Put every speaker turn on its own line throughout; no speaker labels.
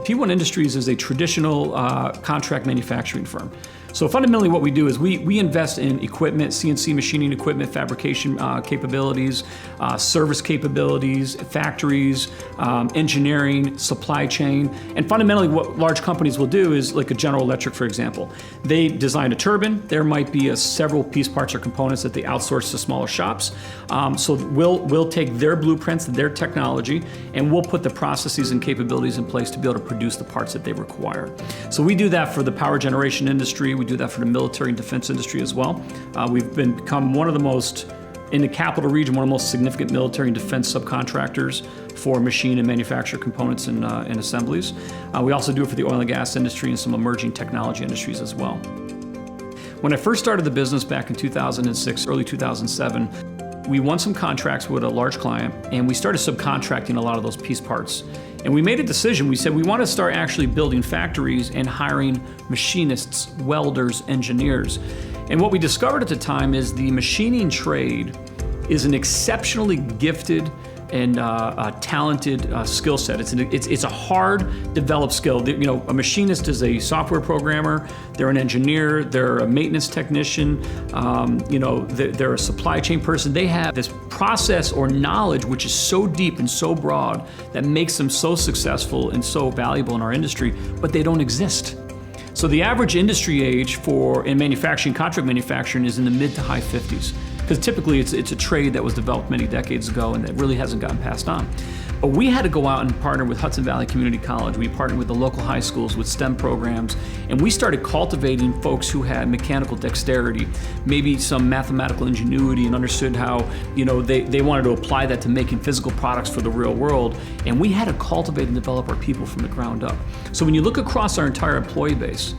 P1 Industries is a traditional contract manufacturing firm. So fundamentally what we do is we invest in equipment, CNC machining equipment, fabrication capabilities, service capabilities, factories, engineering, supply chain. And fundamentally what large companies will do is, like a General Electric, for example, they design a turbine. There might be several piece parts or components that they outsource to smaller shops. So we'll take their blueprints, their technology, and we'll put the processes and capabilities in place to be able to produce the parts that they require. So we do that for the power generation industry. We do that for the military and defense industry as well. We've become one of the most, in the capital region, one of the most significant military and defense subcontractors for machine and manufacture components and assemblies. We also do it for the oil and gas industry and some emerging technology industries as well. When I first started the business back in 2006, early 2007, we won some contracts with a large client, and we started subcontracting a lot of those piece parts. And we made a decision. We said we want to start actually building factories and hiring machinists, welders, engineers. And what we discovered at the time is the machining trade is an exceptionally gifted and talented skill set. It's a hard developed skill. You know, a machinist is a software programmer, they're an engineer, they're a maintenance technician, you know, they're a supply chain person. They have this process or knowledge which is so deep and so broad that makes them so successful and so valuable in our industry, but they don't exist. So the average industry age in manufacturing, contract manufacturing, is in the mid to high 50s. Because typically it's a trade that was developed many decades ago and that really hasn't gotten passed on. But we had to go out and partner with Hudson Valley Community College. We partnered with the local high schools with STEM programs, and we started cultivating folks who had mechanical dexterity, maybe some mathematical ingenuity, and understood how, you know, they wanted to apply that to making physical products for the real world. And we had to cultivate and develop our people from the ground up. So when you look across our entire employee base,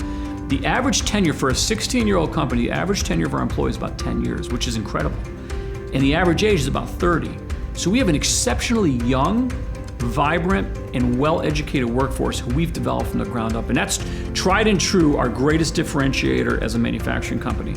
the average tenure for a 16-year-old company, the average tenure of our employees is about 10 years, which is incredible. And the average age is about 30. So we have an exceptionally young, vibrant, and well-educated workforce who we've developed from the ground up. And that's tried and true our greatest differentiator as a manufacturing company.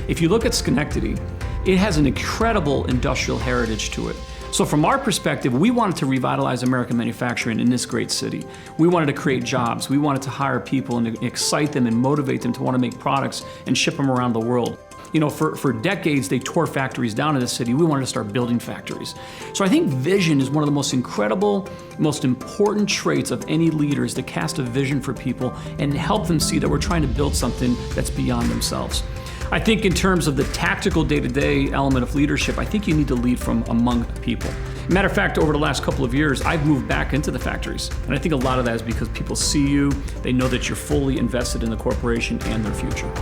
If you look at Schenectady, it has an incredible industrial heritage to it. So from our perspective, we wanted to revitalize American manufacturing in this great city. We wanted to create jobs. We wanted to hire people and to excite them and motivate them to want to make products and ship them around the world. You know, for decades, they tore factories down in the city. We wanted to start building factories. So I think vision is one of the most incredible, most important traits of any leader, is to cast a vision for people and help them see that we're trying to build something that's beyond themselves. I think in terms of the tactical day-to-day element of leadership, I think you need to lead from among people. Matter of fact, over the last couple of years, I've moved back into the factories. And I think a lot of that is because people see you, they know that you're fully invested in the corporation and their future.